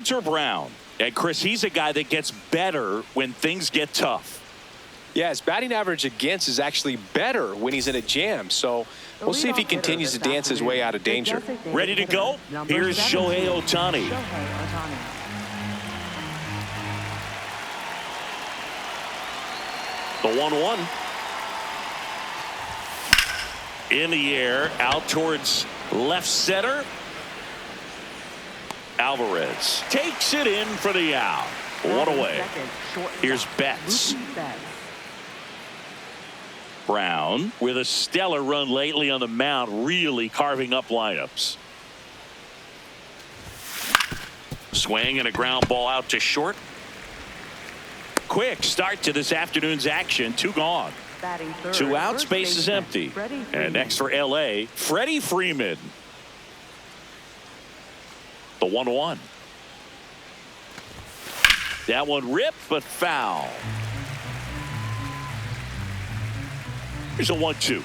Hunter Brown. And Chris, he's a guy that gets better when things get tough. Yeah, his batting average against is actually better when he's in a jam. So we'll see if he continues to dance his way out of danger. Ready to go? Here's Shohei Ohtani. The 1-1. In the air, out towards left center. Alvarez takes it in for the out. One away. Here's Betts. Brown with a stellar run lately on the mound, really carving up lineups. Swing and a ground ball out to short. Quick start to this afternoon's action. 2 gone. 2 out, space is empty. And next for LA, Freddie Freeman. The 1-1. That one ripped, but foul. Here's a 1-2.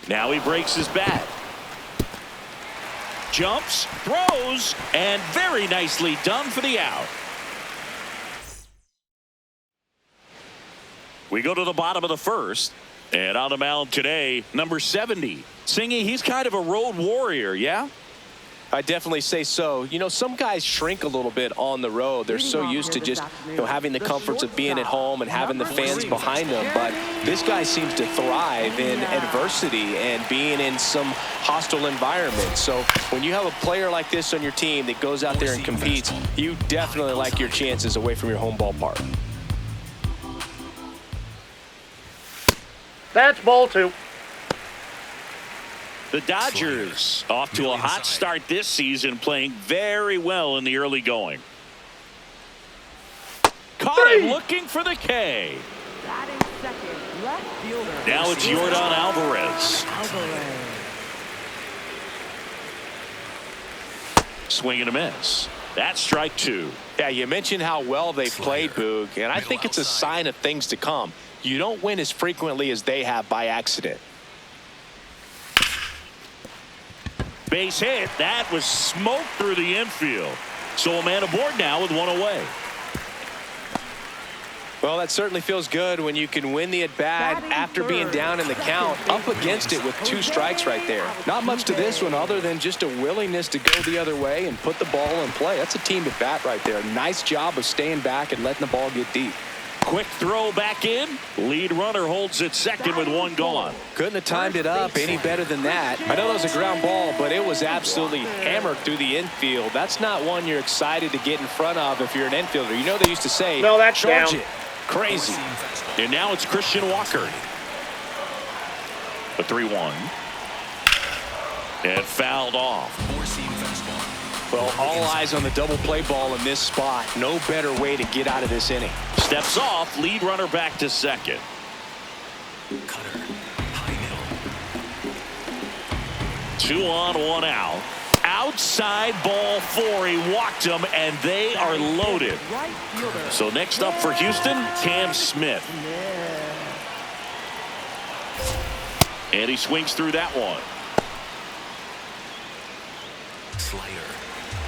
Now he breaks his bat. Jumps, throws, and very nicely done for the out. We go to the bottom of the first. And on the mound today, number 70. Singy, he's kind of a road warrior, yeah? I definitely say so. You know, some guys shrink a little bit on the road. They're so used to just, having the comforts of being at home and having the fans behind them. But this guy seems to thrive in adversity and being in some hostile environment. So when you have a player like this on your team that goes out there and competes, you definitely like your chances away from your home ballpark. That's ball 2. The Dodgers off to a hot start this season, playing very well in the early going. Caught him looking for the K. Now it's Yordan Alvarez. Swing and a miss. That's strike 2. Yeah, you mentioned how well they played, Boog, and I think it's a sign of things to come. You don't win as frequently as they have by accident. Base hit. That was smoked through the infield. So a man aboard now with 1 away. Well, that certainly feels good when you can win the at-bat after being down in the count, up against it with 2 strikes right there. Not much to this one other than just a willingness to go the other way and put the ball in play. That's a team at-bat right there. Nice job of staying back and letting the ball get deep. Quick throw back in. Lead runner holds at second with 1 gone. Couldn't have timed it up any better than that. I know that was a ground ball, but it was absolutely hammered through the infield. That's not one you're excited to get in front of if you're an infielder. You know they used to say, no, that's charge down. It. Crazy. And now it's Christian Walker. The 3-1. And fouled off. Well, all eyes on the double play ball in this spot. No better way to get out of this inning. Steps off, lead runner back to second. Cutter, high middle. 2 on, 1 out. Outside ball 4. He walked him, and they are loaded. So next up for Houston, Cam Smith. And he swings through that one. Slayer,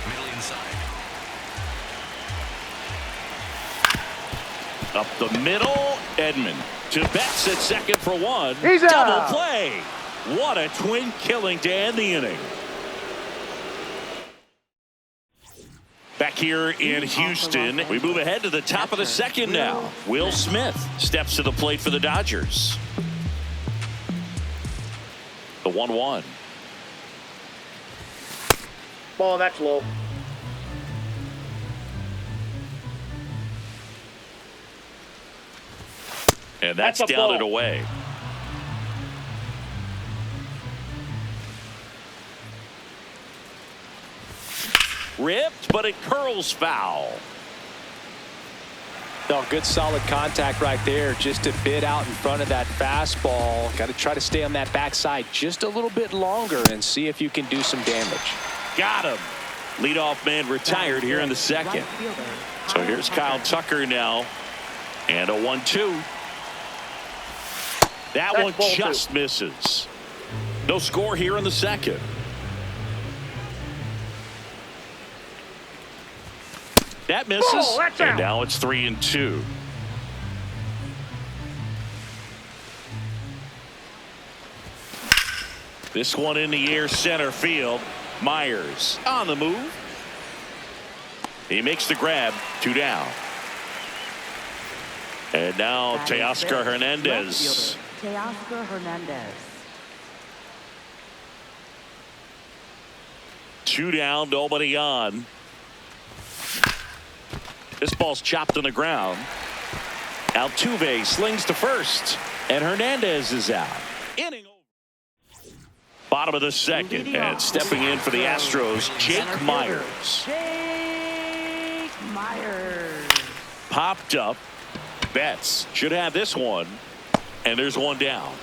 middle inside. Up the middle, Edman to Betts at second for 1. He's Double out. play. What a twin killing to end the inning. Back here in Houston, we move ahead to the top of the second now. Will Smith steps to the plate for the Dodgers. The 1-1. Ball, that's low. And that's That's a down ball. and away. Ripped, but it curls foul. No, good solid contact right there. Just a bit out in front of that fastball. Got to try to stay on that backside just a little bit longer and see if you can do some damage. Got him. Leadoff man retired here in the second. So here's Kyle Tucker now. And a 1-2. That That's one ball just misses. No score here in the second. That misses. Oh, that's and out. now it's 3-2. This one in the air, center field. Myers on the move. He makes the grab. 2 down. And now Teoscar Hernández. Teoscar Hernández. 2 down, nobody on. This ball's chopped on the ground. Altuve slings to first, and Hernandez is out. Inning over. Bottom of the second, and stepping in for the Astros, Jake Myers. Jake Myers. Popped up. Betts should have this one, and there's 1 down.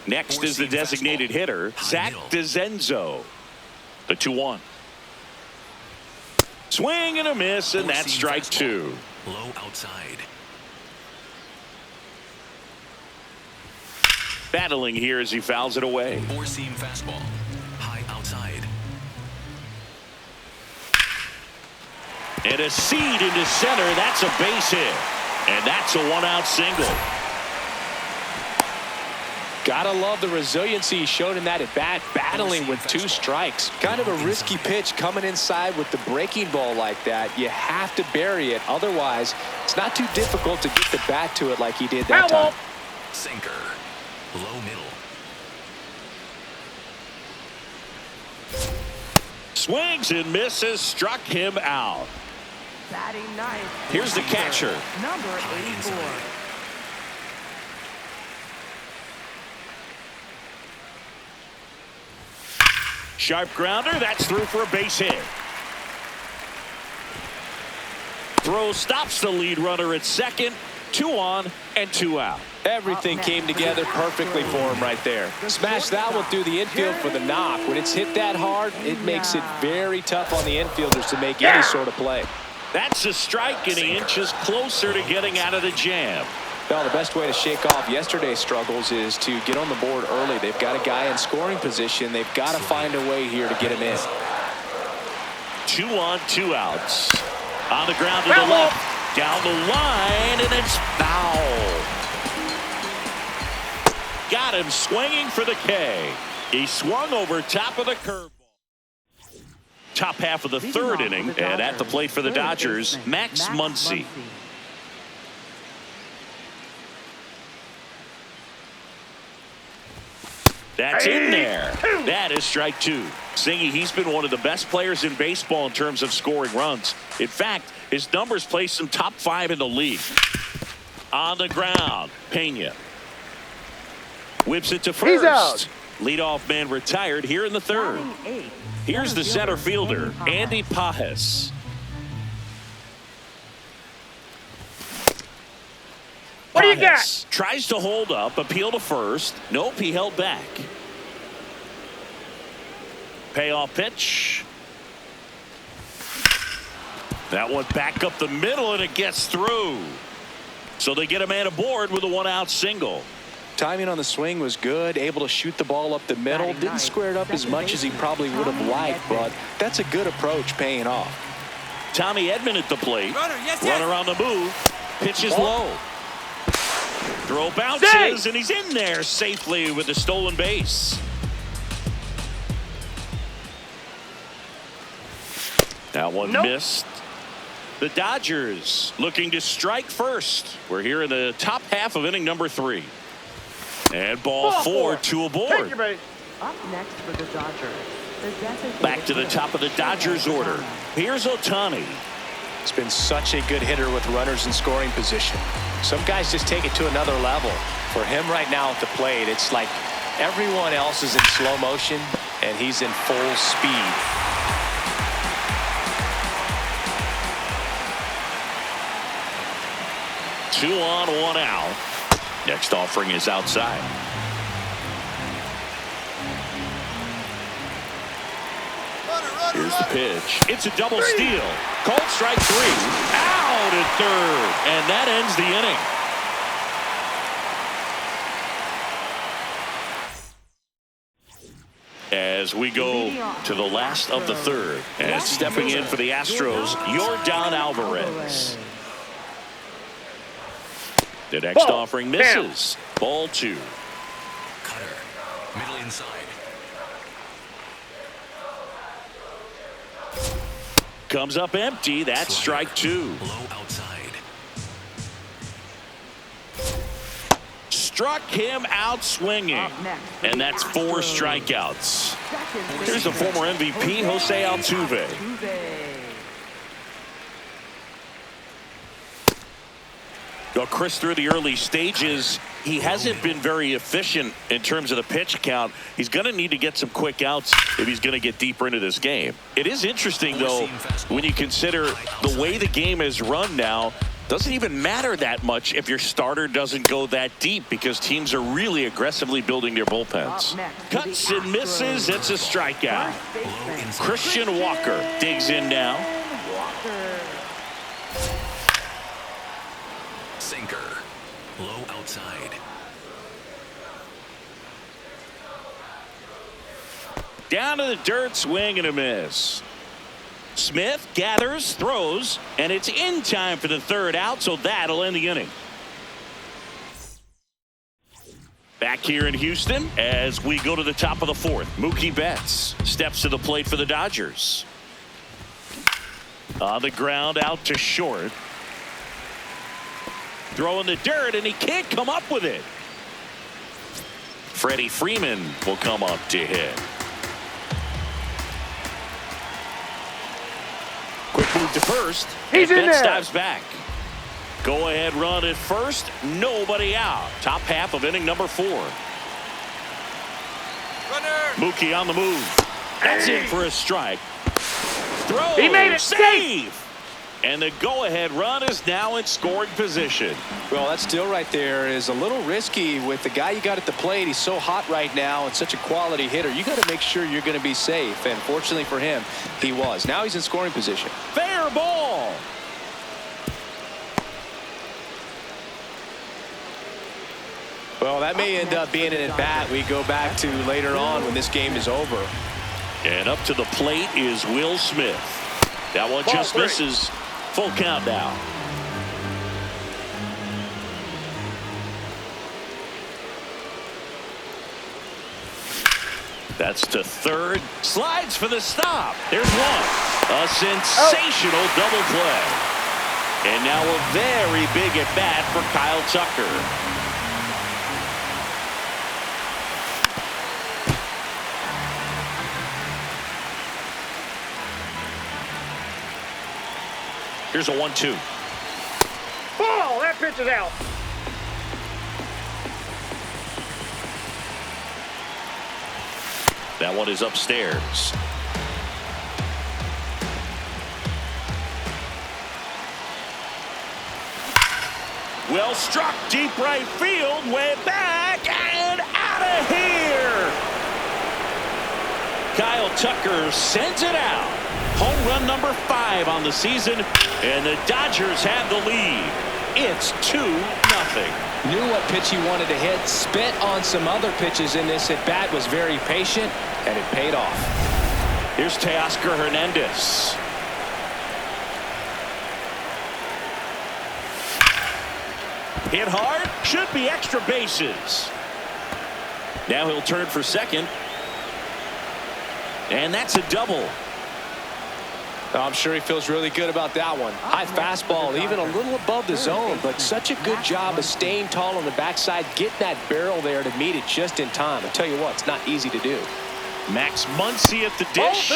Next is the designated hitter, Zach DeZenzo. The 2-1. Swing and a miss, and that's strike 2. Low outside. Battling here as he fouls it away. 4-seam fastball. High outside. And a seed into center. That's a base hit. And that's a 1-out single. Gotta love the resiliency he showed in that at bat, battling with 2 strikes. Kind of a risky pitch coming inside with the breaking ball like that. You have to bury it. Otherwise, it's not too difficult to get the bat to it like he did that time. Sinker. Low middle. Swings and misses. Struck him out. Batting ninth. Here's the catcher. Number 84. Sharp grounder. That's through for a base hit. Throw stops the lead runner at second. 2 on and 2 out. Everything came together perfectly for him right there. Smash that one through the infield for the knock. When it's hit that hard, it makes it very tough on the infielders to make any sort of play. That's a strike, and he inches closer to getting out of the jam. Well, the best way to shake off yesterday's struggles is to get on the board early. They've got a guy in scoring position. They've got to find a way here to get him in. 2 on, 2 outs. On the ground to the left. Down the line, and it's foul. Got him swinging for the K. He swung over top of the curveball. Top half of the 3rd inning, and at the plate for the Dodgers, Max Muncy. That's in there. That is strike 2. Singy, he's been one of the best players in baseball in terms of scoring runs. In fact, his numbers place him top 5 in the league. On the ground, Pena whips it to first. Leadoff man retired here in the 3rd. Here's the center fielder, Andy Pajes. What do you got? Tries to hold up, appeal to first. Nope, he held back. Payoff pitch. That one back up the middle, and it gets through. So they get a man aboard with a 1-out single. Timing on the swing was good, able to shoot the ball up the middle. Didn't square it up as much as he probably would have liked, but that's a good approach paying off. Tommy Edman at the plate. Runner on the move. Pitch is low. Throw bounces, and he's in there safely with the stolen base. That one missed. The Dodgers looking to strike first. We're here in the top half of inning number 3. And ball 4, 2 aboard. Up next for the Dodgers. Back to the top of the Dodgers order. Here's Ohtani. He's been such a good hitter with runners in scoring position. Some guys just take it to another level. For him right now at the plate, it's like everyone else is in slow motion, and he's in full speed. Two on, 1 out. Next offering is outside. Here's the pitch. It's a double steal. Called strike 3. Out at third. And that ends the inning. as we go to the last of the third. And stepping in for the Astros, Yordan Alvarez. The next offering misses. Ball 2. Cutter. Middle inside. Comes up empty. That's strike 2. Low outside. Struck him out swinging. And that's 4 strikeouts. Here's the former MVP, Shohei Ohtani. Well, Chris, through the early stages, he hasn't been very efficient in terms of the pitch count. He's going to need to get some quick outs if he's going to get deeper into this game. It is interesting, though, when you consider the way the game is run now. Doesn't even matter that much if your starter doesn't go that deep, because teams are really aggressively building their bullpens. Cuts and misses. It's a strikeout. Christian Walker digs in now. Sinker. Low outside. Down to the dirt, swing and a miss. Smith gathers, throws, and it's in time for the third out, so that'll end the inning. Back here in Houston as we go to the top of the fourth. Mookie Betts steps to the plate for the Dodgers. On the ground, out to short. Throwing the dirt, and he can't come up with it. Freddie Freeman will come up to hit. Quick move to first. He's in there. Dives back. Go ahead run at first. Nobody out. Top half of inning number 4. Mookie on the move. That's in for a strike. Throw. He made it. Save. And the go-ahead run is now in scoring position. Well, that steal right there is a little risky with the guy you got at the plate. He's so hot right now and such a quality hitter. You got to make sure you're going to be safe. And fortunately for him, he was. Now he's in scoring position. Fair ball. Well, that may end up being an at-bat we go back to later on when this game is over. And up to the plate is Will Smith. That one just misses. Full count now. That's to third. Slides for the stop. There's one. A sensational double play. And now a very big at bat for Kyle Tucker. Here's a 1-2. Ball. That pitch is out. That one is upstairs. Well struck, deep right field, way back and out of here. Kyle Tucker sends it out. Home run number 5 on the season, and the Dodgers have the lead. It's 2-0. Knew what pitch he wanted to hit, spit on some other pitches in this at bat, was very patient, and it paid off. Here's Teoscar Hernández. Hit hard, should be extra bases. Now he'll turn for second, and that's a double. I'm sure he feels really good about that one. High fastball, even a little above the zone, but such a good job of staying tall on the backside, getting that barrel there to meet it just in time. I tell you what, it's not easy to do. Max Muncy at the dish.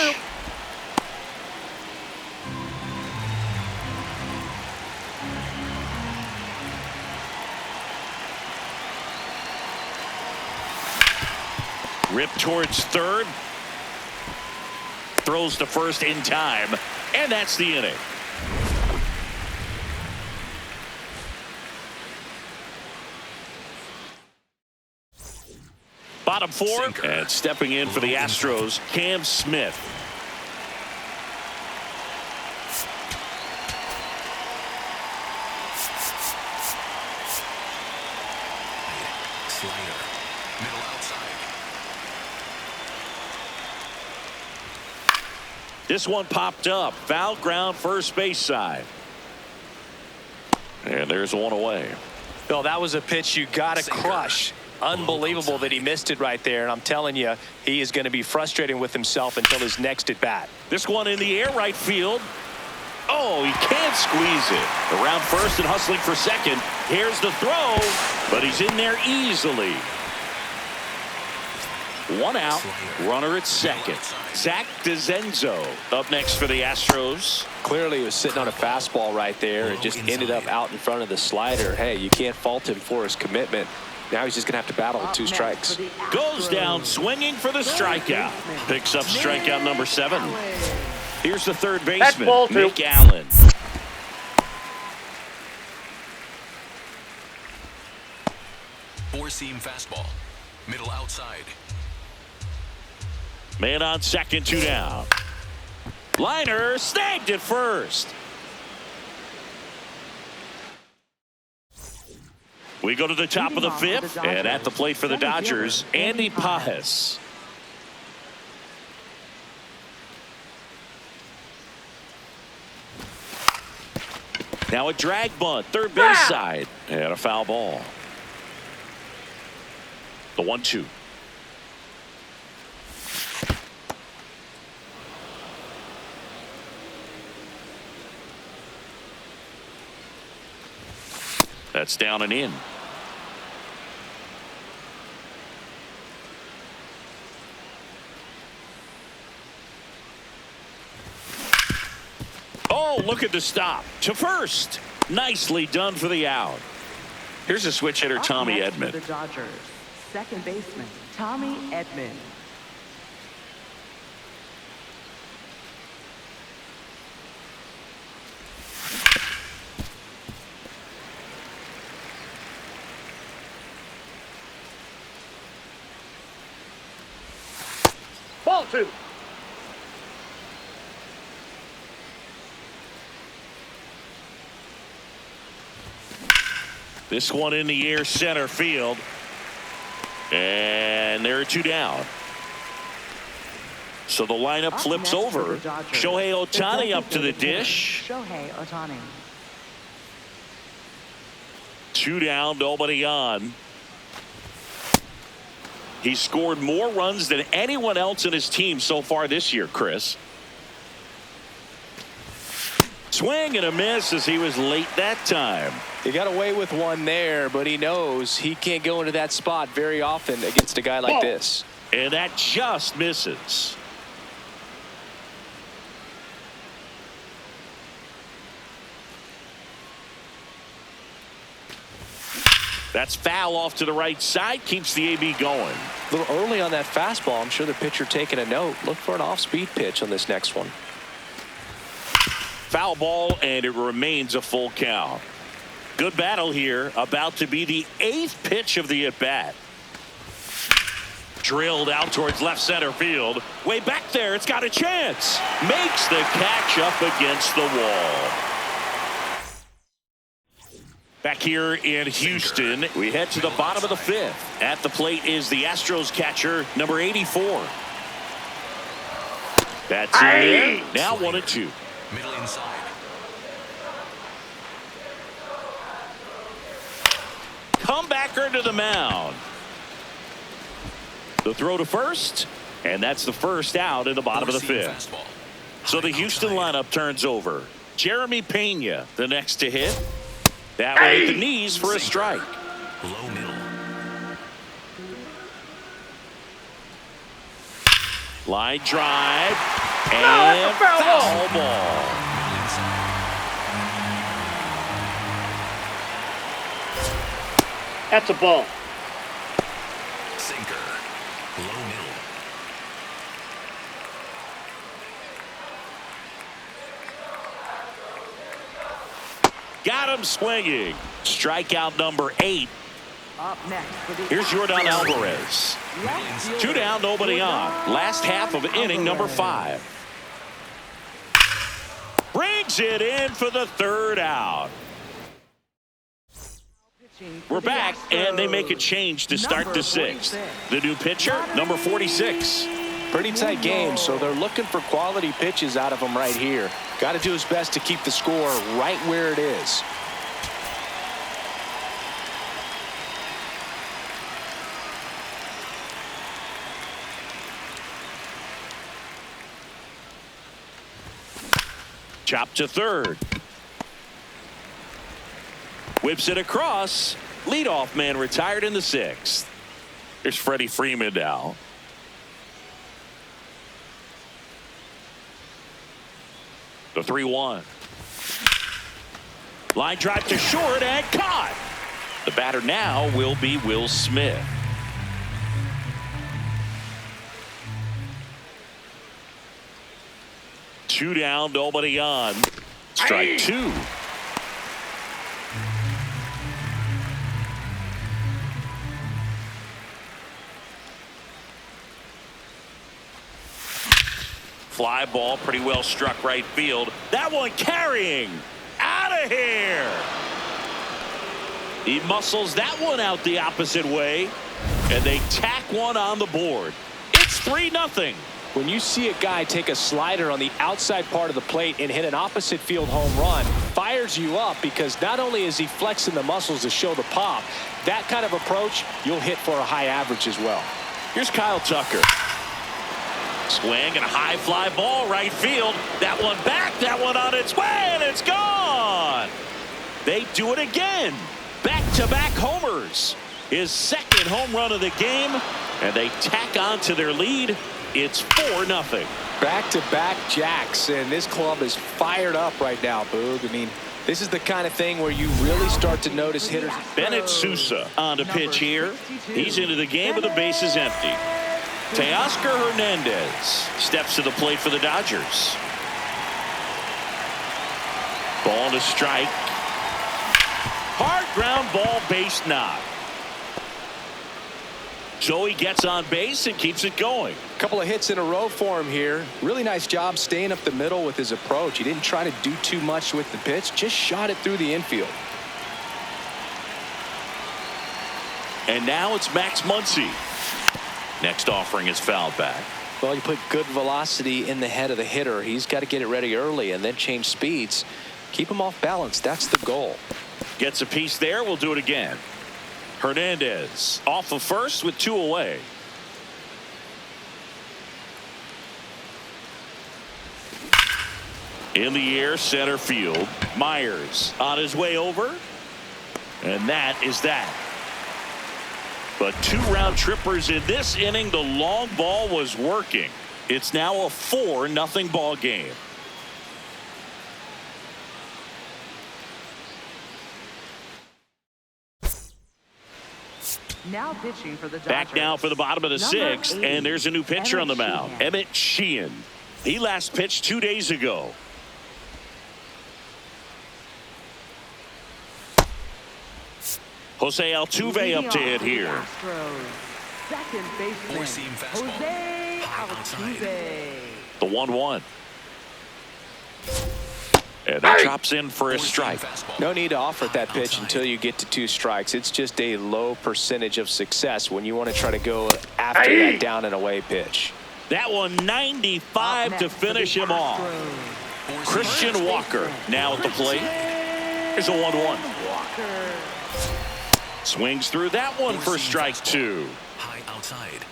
Rip towards third. Throws to first in time, and that's the inning. Bottom 4, Sinker. and stepping in for the Astros, Cam Smith. Slider. Middle outside. This one popped up. Foul ground, first base side. And there's one away. No, that was a pitch you got to crush. Unbelievable that he missed it right there. And I'm telling you, he is going to be frustrating with himself until his next at bat. This one in the air, right field. Oh, he can't squeeze it. Around first and hustling for second. Here's the throw, but he's in there easily. One out, runner at second. Zach DeZenzo up next for the Astros. Clearly, he was sitting on a fastball right there and just ended up out in front of the slider. Hey, you can't fault him for his commitment. Now he's just going to have to battle with 2 strikes. Goes down swinging for the strikeout. Picks up strikeout number 7. Here's the third baseman, Nick Allen. Four-seam fastball. Middle outside. Man on second, 2 down. Liner snagged at first. We go to the top of the 5th, and at the plate for the Dodgers, Andy Pajes. Now a drag bunt, third base side, and a foul ball. The 1-2. That's down and in. Oh, look at the stop to first. Nicely done for the out. Here's a switch hitter, Tommy Edman. The Dodgers, second baseman, Tommy Edman. Ball 2. This one in the air, center field. And there are 2 down. So the lineup flips over. Shohei Ohtani up to the dish. Shohei Ohtani. 2 down, nobody on. He scored more runs than anyone else in his team so far this year, Chris. Swing and a miss as he was late that time. He got away with one there, but he knows he can't go into that spot very often against a guy like this. And that just misses. That's foul off to the right side, keeps the AB going. A little early on that fastball. I'm sure the pitcher taking a note. Look for an off-speed pitch on this next one. Foul ball, and it remains a full count. Good battle here. About to be the 8th pitch of the at-bat. Drilled out towards left center field. Way back there, it's got a chance. Makes the catch up against the wall. Back here in Houston, we head to the bottom of the 5th. At the plate is the Astros catcher, number 84. That's it. Now 1-2. Middle inside. Comebacker to the mound. The throw to first, and that's the first out in the bottom of the 5th. So the Houston lineup turns over. Jeremy Pena, the next to hit. That one at the knees for a strike. Low middle. Line drive. And foul ball. That's a ball. Sinker. Low middle. Got him swinging. Strikeout number 8. Up next for the Here's Yordan Alvarez. 2 down, nobody on. Last half of inning number 5. Brings it in for the 3rd out. We're back, and they make a change to start the 6th. The new pitcher, number 46. Pretty tight game, so they're looking for quality pitches out of him right here. Got to do his best to keep the score right where it is. Chop to third. Whips it across. Leadoff man retired in the sixth. Here's Freddie Freeman now. The 3-1. Line drive to short and caught. The batter now will be Will Smith. Two down, nobody on. Strike two. Fly ball, pretty well struck right field. That one carrying. Out of here. He muscles that one out the opposite way, and they tack one on the board. It's 3-0. When you see a guy take a slider on the outside part of the plate and hit an opposite field home run, fires you up, because not only is he flexing the muscles to show the pop, that kind of approach, you'll hit for a high average as well. Here's Kyle Tucker. Swing and a high fly ball right field. That one back, that one on its way, and it's gone. They do it again. Back-to-back homers. His second home run of the game, and they tack on to their lead. It's 4-0. Back-to-back jacks, and this club is fired up right now, Boog. I mean, this is the kind of thing where you really start to notice hitters. Bennett Sousa on the pitch here. He's into the game with the bases empty. Teoscar Hernández steps to the plate for the Dodgers. Ball to strike. Hard ground ball, base knock. So he gets on base and keeps it going. A couple of hits in a row for him here. Really nice job staying up the middle with his approach. He didn't try to do too much with the pitch, just shot it through the infield. And now it's Max Muncy. Next offering is fouled back. Well, you put good velocity in the head of the hitter. He's got to get it ready early and then change speeds. Keep him off balance. That's the goal. Gets a piece there. We'll do it again. Hernandez off of first with 2 away. In the air, center field. Myers on his way over. And that is that. But 2 round trippers in this inning. The long ball was working. It's now a 4-0 ball game. Now pitching for the Dodgers. Back now for the bottom of the sixth, and there's a new pitcher on the mound. Emmett Sheehan. He last pitched 2 days ago. Jose Altuve up to hit here. Second baseman, Jose Altuve. The 1-1. And that drops in for a strike. No need to offer that pitch until you get to 2 strikes. It's just a low percentage of success when you want to try to go after that down and away pitch. That one 95 to finish him off. Christian Walker now at the plate. Here's a 1-1. Swings through that one for strike 2. High outside.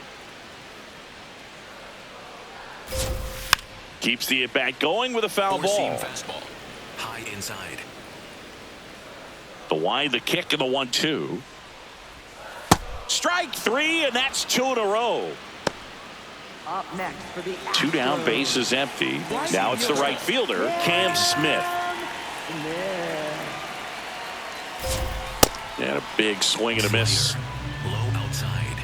Keeps the at-bat going with a foul ball. Fastball. High inside. The wide, the kick, and the 1-2. Strike 3, and that's 2 in a row. Up next for the 2 down, bases empty. Now it's the right fielder, Cam Smith. And a big swing and a miss. Low outside.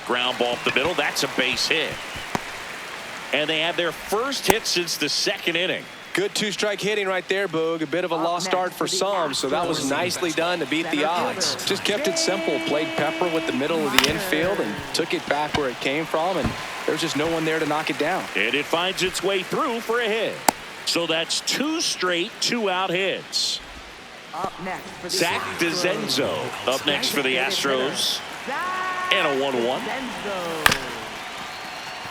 Ground ball up the middle. That's a base hit. And they have their first hit since the 2nd inning. Good 2-strike hitting right there, Boog. A bit of a lost start for some, so that was nicely done to beat the odds. Just kept it simple. Played pepper with the middle of the infield and took it back where it came from, and there's just no one there to knock it down. And it finds its way through for a hit. So that's 2 straight 2-out hits. Up next for the Zach DeZenzo up next for the Astros. And a 1-1.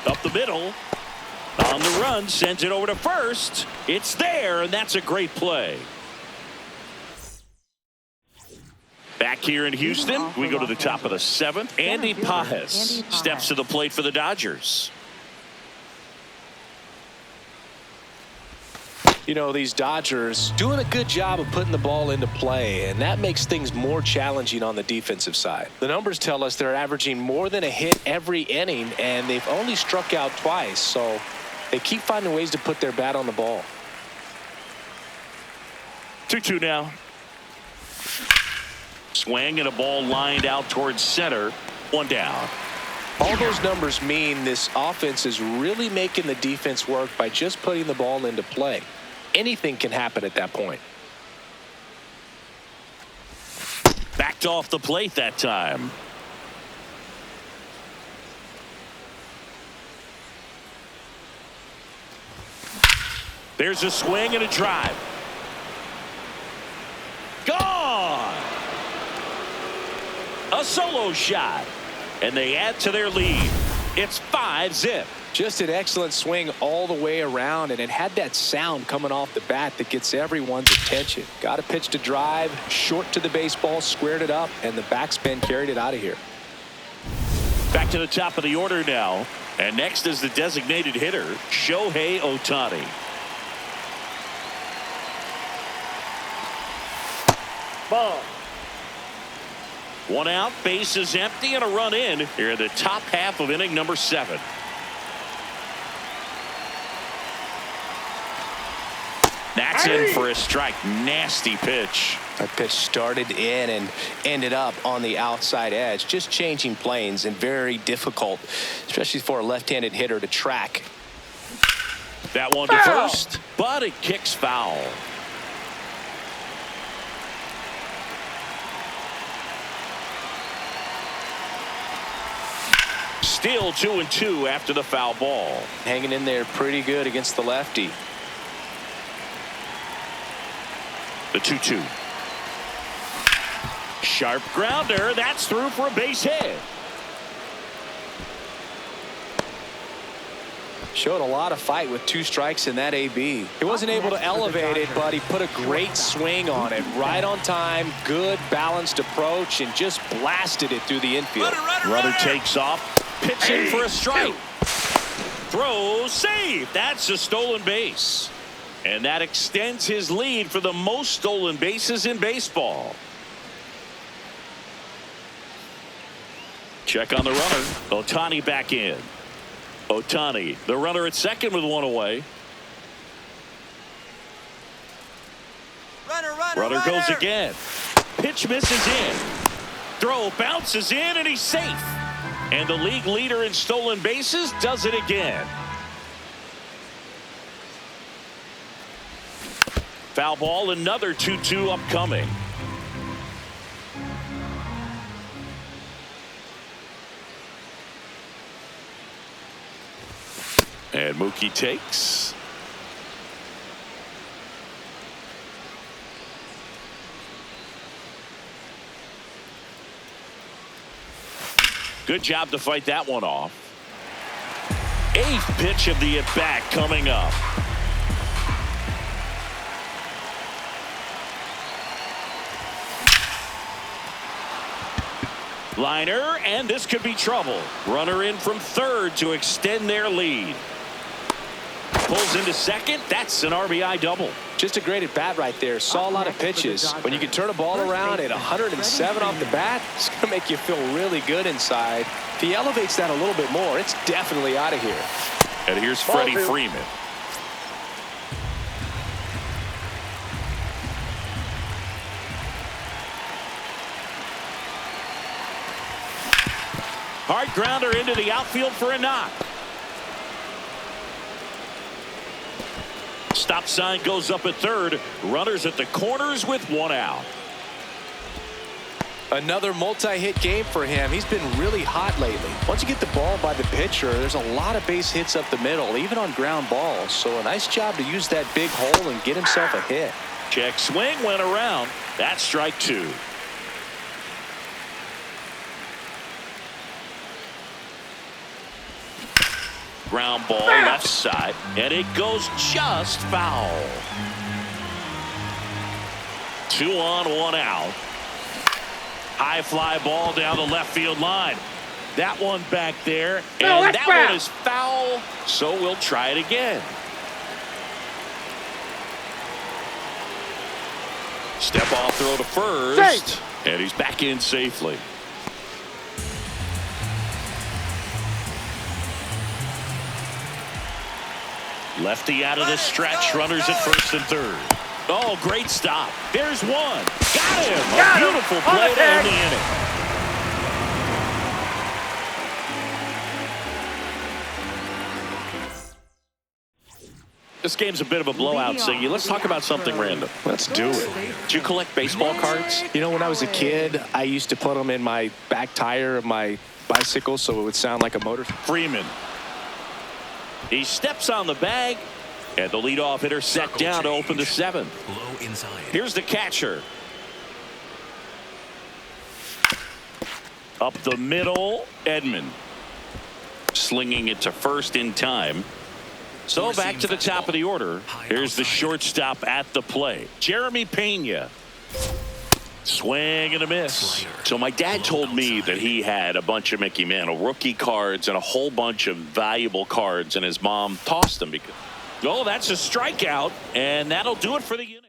Up the middle. On the run, sends it over to first. It's there, and that's a great play. Back here in Houston, we go to the top of the 7th. Andy Pages steps to the plate for the Dodgers. You know, these Dodgers doing a good job of putting the ball into play, and that makes things more challenging on the defensive side. The numbers tell us they're averaging more than a hit every inning, and they've only struck out twice, so they keep finding ways to put their bat on the ball. 2-2 now. Swing and a ball lined out towards center. 1 down. All those numbers mean this offense is really making the defense work by just putting the ball into play. Anything can happen at that point. Backed off the plate that time. There's a swing and a drive. Gone. A solo shot. And they add to their lead. It's 5-zip. Just an excellent swing all the way around, and it had that sound coming off the bat that gets everyone's attention. Got a pitch to drive, short to the baseball, squared it up, and the backspin carried it out of here. Back to the top of the order now. And next is the designated hitter, Shohei Ohtani. Ball. 1 out, base is empty, and a run in here in the top half of inning number 7. That's in for a strike. Nasty pitch. That pitch started in and ended up on the outside edge, just changing planes, and very difficult, especially for a left-handed hitter to track. That one to first, but it kicks foul. Still 2-2 after the foul ball. Hanging in there pretty good against the lefty. The 2-2. Sharp grounder. That's through for a base hit. Showed a lot of fight with 2 strikes in that AB. He wasn't able to elevate it, but he put a great swing on it. Right on time, good balanced approach, and just blasted it through the infield. Runner takes off. Pitch in for a strike. Throw, save. That's a stolen base. And that extends his lead for the most stolen bases in baseball. Check on the runner. Ohtani back in. Ohtani, the runner at second with 1 away. Runner goes again. Pitch misses in. Throw bounces in, and he's safe. And the league leader in stolen bases does it again. Foul ball, another 2-2 upcoming. And Mookie takes. Good job to fight that one off. 8th pitch of the at-bat coming up. Liner, and this could be trouble. Runner in from third to extend their lead. Pulls into second. That's an RBI double. Just a great at bat right there. Saw a lot of pitches. When you can turn a ball around at 107 off the bat, it's going to make you feel really good inside. If he elevates that a little bit more, it's definitely out of here. And here's Freddie Freeman. Hard grounder into the outfield for a knock. Stop sign goes up at third. Runners at the corners with 1 out. Another multi-hit game for him. He's been really hot lately. Once you get the ball by the pitcher, there's a lot of base hits up the middle, even on ground balls. So a nice job to use that big hole and get himself a hit. Check swing went around. That's strike 2. Ground ball left side, and it goes just foul. 2 on, 1 out. High fly ball down the left field line. That one back there, and that one is foul, so we'll try it again. Step off throw to first, and he's back in safely. Lefty out of the stretch, runners at first and third. Oh, great stop. There's one. Got him. A beautiful play to end the inning. This game's a bit of a blowout, Siggy. Let's talk about something random. Let's do it. Did you collect baseball cards? You know, when I was a kid, I used to put them in my back tire of my bicycle so it would sound like a motor. Freeman. He steps on the bag, and the leadoff hitter set down to open the 7th. Low inside. Here's the catcher. Up the middle, Edman. Slinging it to first in time. So back to the top of the order. Here's the shortstop at the plate, Jeremy Pena. Swing and a miss. So my dad told me that he had a bunch of Mickey Mantle rookie cards and a whole bunch of valuable cards, and his mom tossed them because. Oh, that's a strikeout, and that'll do it for the inning.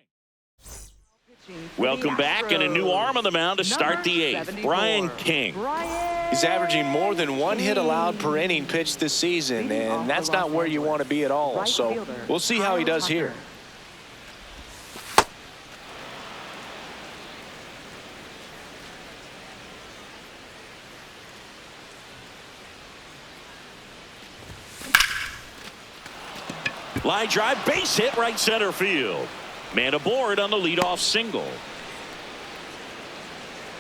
Welcome back, and a new arm on the mound to start the 8th. Brian King. He's averaging more than 1 hit allowed per inning pitched this season, and that's not where you want to be at all. So we'll see how he does here. Line drive, base hit, right center field. Man aboard on the leadoff single.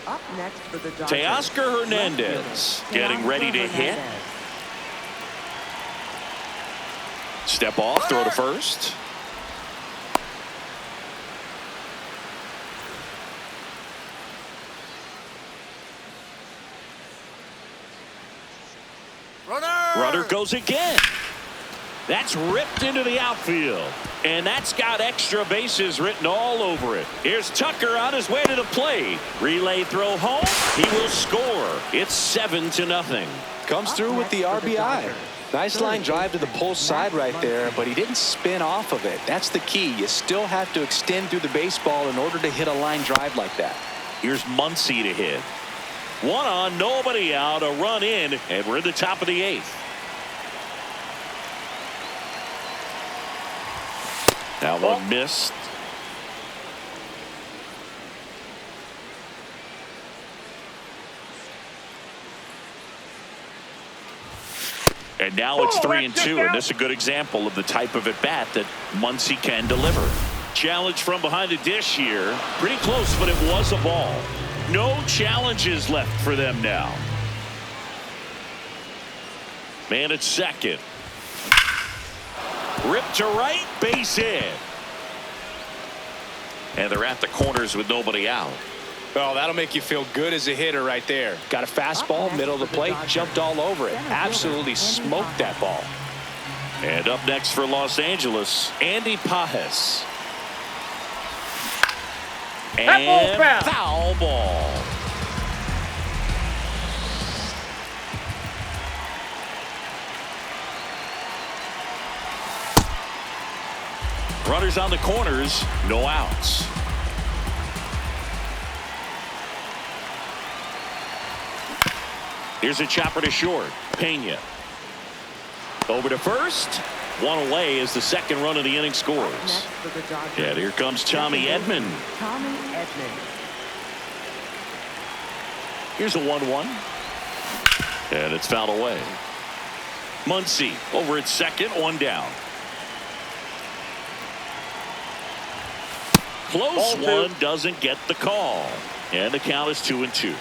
Up next for the Dodgers, Teoscar Hernández getting ready to hit. Step off, throw to first. Runner goes again. That's ripped into the outfield, and that's got extra bases written all over it. Here's Tucker on his way to the plate. Relay throw home. He will score. It's 7-0. Comes through with the RBI. Nice line drive to the pull side right there, but he didn't spin off of it. That's the key. You still have to extend through the baseball in order to hit a line drive like that. Here's Muncy to hit. 1 on, nobody out, a run in, and we're in the top of the 8th. That one missed. And now it's 3-2, and this is a good example of the type of at-bat that Muncy can deliver. Challenge from behind the dish here. Pretty close, but it was a ball. No challenges left for them now. Man at second. Ripped to right, base hit. And they're at the corners with nobody out. Well, that'll make you feel good as a hitter right there. Got a fastball, middle of the plate, jumped all over it. Absolutely smoked that ball. And up next for Los Angeles, Andy Pajes. And foul ball. Runners on the corners, no outs. Here's a chopper to short. Pena. Over to first. 1 away as the second run of the inning scores. And here comes Tommy Edman. Here's a 1-1. And it's fouled away. Muncy over at second, 1 down. Close one, doesn't get the call. And the count is 2-2.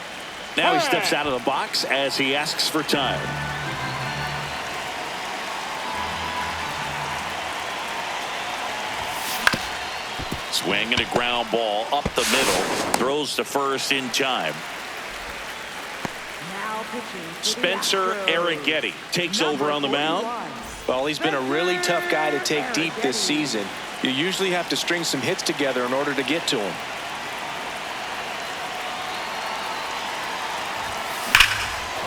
Now he steps out of the box as he asks for time. Swing and a ground ball up the middle. Throws to first in time. Spencer Arrighetti takes over on the mound. Well, he's been a really tough guy to take deep this season. You usually have to string some hits together in order to get to him.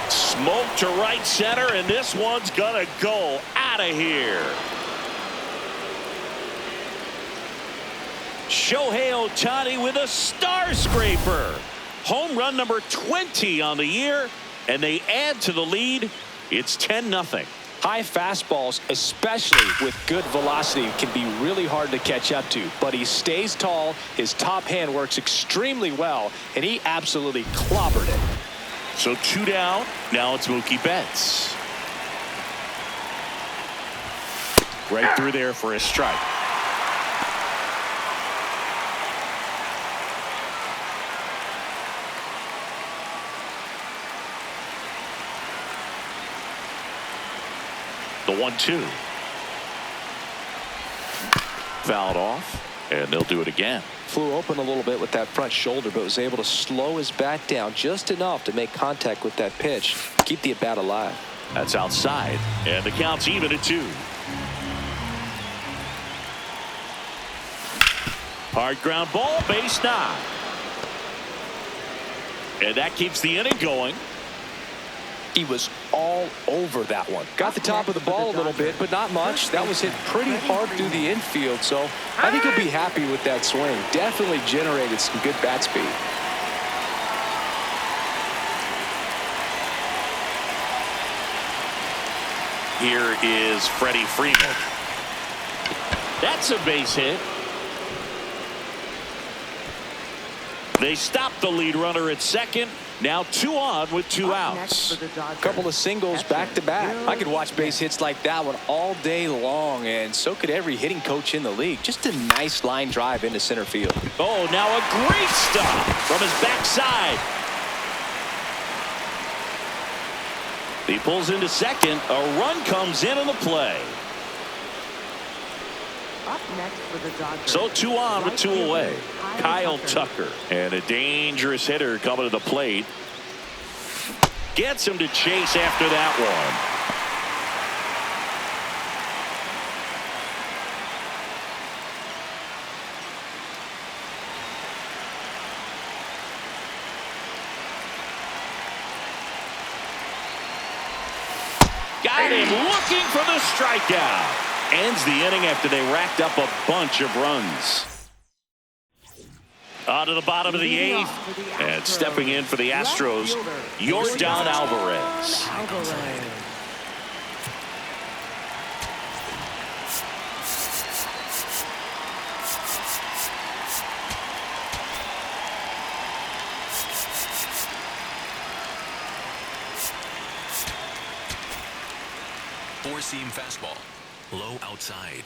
Smoke to right center, and this one's gonna go out of here. Shohei Ohtani with a star scraper. Home run number 20 on the year, and they add to the lead. It's 10-0. High fastballs, especially with good velocity, can be really hard to catch up to. But he stays tall, his top hand works extremely well, and he absolutely clobbered it. So 2 down. Now it's Mookie Betts. Right through there for a strike. The 1-2. Fouled off, and they'll do it again. Flew open a little bit with that front shoulder, but was able to slow his bat down just enough to make contact with that pitch. Keep the at-bat alive. That's outside, and the count's even at 2. Hard ground ball, base knock. And that keeps the inning going. He was all over that one. Got the top of the ball a little bit, but not much. That was hit pretty hard through the infield, so I think he'll be happy with that swing. Definitely generated some good bat speed. Here is Freddie Freeman. That's a base hit. They stop the lead runner at second. Now 2 on with 2 outs. A couple of singles back to back. I could watch base hits like that one all day long, and so could every hitting coach in the league. Just a nice line drive into center field. Oh, now a great stop from his backside. He pulls into second. A run comes in on the play. Up next for the Dodgers. So 2 on with 2 away. Kyle Tucker, and a dangerous hitter coming to the plate. Gets him to chase after that one. Got him looking for the strikeout. Ends the inning after they racked up a bunch of runs. On to the bottom of the 8th, and stepping in for the Astros, Yordan Alvarez. Four-seam fastball. Low outside.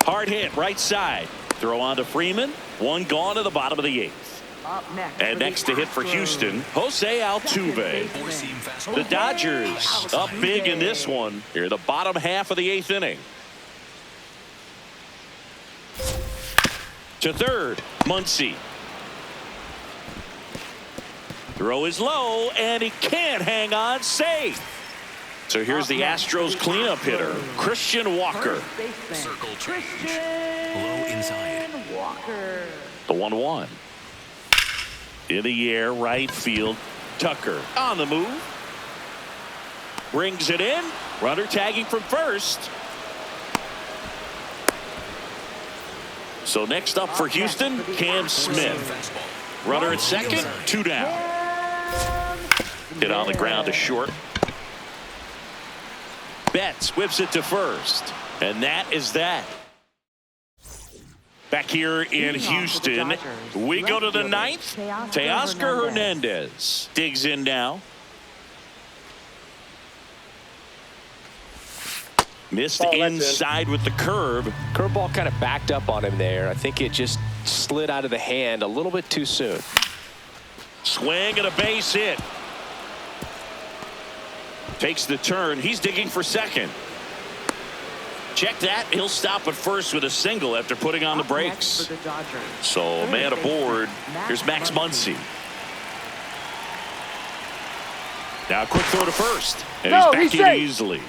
Hard hit right side. Throw on to Freeman. 1 gone to the bottom of the 8th. Up next And next to hit for Houston, Jose Altuve. Four-seam fastball. The Dodgers up big in this one. Here, the bottom half of the 8th inning. To third, Muncy. Throw is low, and he can't hang on safe. So here's the Astros cleanup hitter, Christian Walker. Circle change. Low inside. Walker. The 1-1. In the air, right field. Tucker on the move. Brings it in. Runner tagging from first. So next up for Houston, Cam Smith. Runner at second, 2 down. Hit on the ground to short. Betts whips it to first. And that is that. Back here in Houston, we go to the 9th. Teoscar Hernández digs in now. Missed inside with the curve. Curveball kind of backed up on him there. I think it just slid out of the hand a little bit too soon. Swing and a base hit. Takes the turn. He's digging for second. Check that. He'll stop at first with a single after putting on the brakes. So, man aboard. Here's Max Muncy. Now, quick throw to first. And he's back in easily.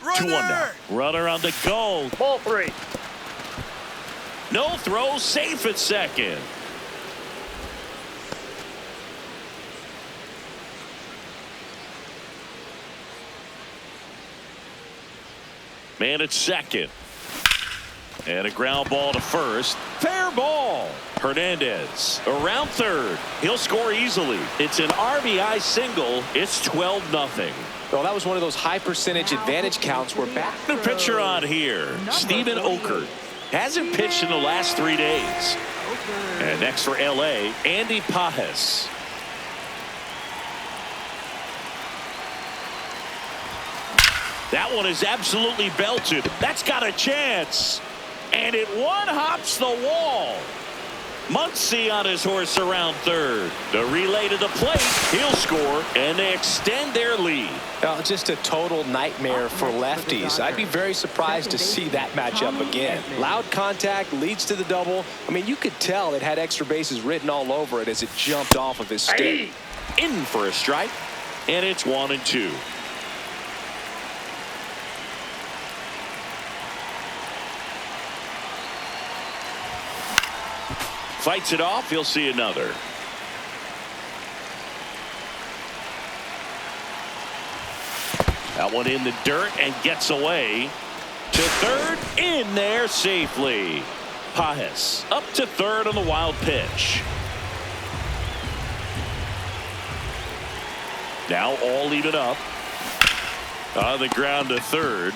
Runner. 2-1 now. Runner on the go. Ball 3. No throw, safe at second. Man at second. And a ground ball to first. Fair ball. Hernandez around third. He'll score easily. It's an RBI single. It's 12-0. Well, that was one of those high percentage advantage counts where back. The pitcher on here, Stephen Okert. Hasn't pitched in the last 3 days. And next for LA, Andy Pajes. That one is absolutely belted. That's got a chance. And it one-hops the wall. Muncy on his horse around third. The relay to the plate. He'll score, and they extend their lead. Just a total nightmare for lefties. I'd be very surprised to see that matchup again. Loud contact leads to the double. I mean, you could tell it had extra bases written all over it as it jumped off of his stick. In for a strike, and it's 1-2. Fights it off. He'll see another. That one in the dirt and gets away to third. In there safely. Pajes up to third on the wild pitch. Now all even up. On the ground to third.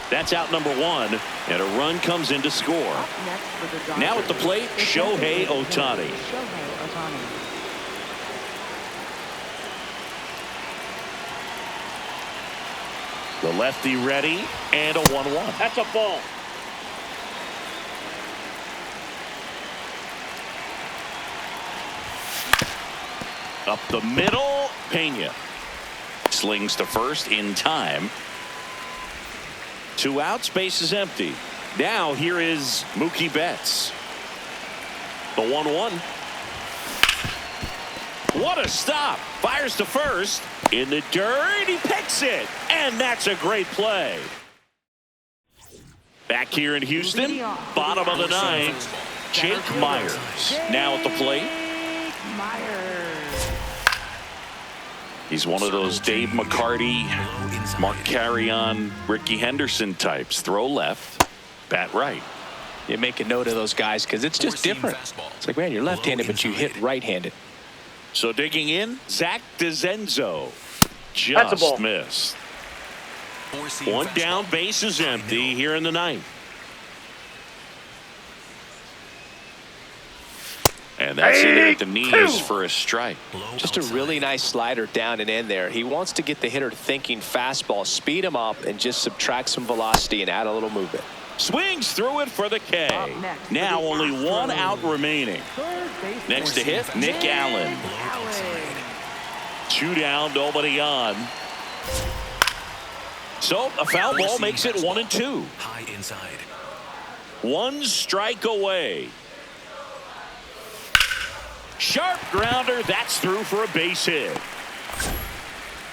That's out number 1, and a run comes in to score. Now at the plate, Shohei Ohtani. The lefty ready, and a 1-1. That's a ball. Up the middle, Pena. Slings to first in time. 2 outs, base is empty. Now here is Mookie Betts. The 1-1. What a stop. Fires to first. In the dirt, he picks it. And that's a great play. Back here in Houston, bottom of the 9th, Jake Myers. Now at the plate. He's one of those Dave McCarty, Mark Carrion, Ricky Henderson types. Throw left, bat right. You make a note of those guys because it's just different. It's like, man, you're left-handed, but you hit right-handed. So digging in, Zach DeZenzo. That's a ball. Just missed. 1 down, base is empty here in the 9th. And that's in at the knees for a strike. Just a really nice slider down and in there. He wants to get the hitter thinking fastball, speed him up, and just subtract some velocity and add a little movement. Swings through it for the K. Now only 1 out remaining. Next to hit, Nick Allen. 2 down, nobody on. So a foul ball makes it 1-2. High inside. 1 strike away. Sharp grounder. That's through for a base hit.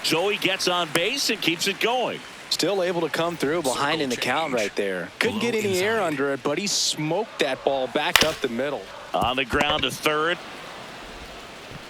So he gets on base and keeps it going. Still able to come through behind in the count right there. Couldn't get any air under it, but he smoked that ball back up the middle. On the ground to third.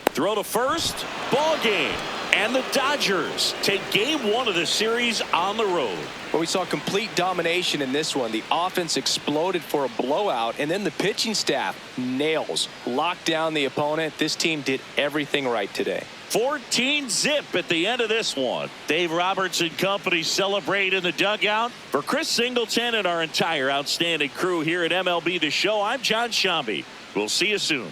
Throw to first. Ball game. And the Dodgers take game 1 of the series on the road. Well, we saw complete domination in this one. The offense exploded for a blowout, and then the pitching staff nails, locked down the opponent. This team did everything right today. 14-zip at the end of this one. Dave Roberts and company celebrate in the dugout. For Chris Singleton and our entire outstanding crew here at MLB The Show, I'm John Shambi. We'll see you soon.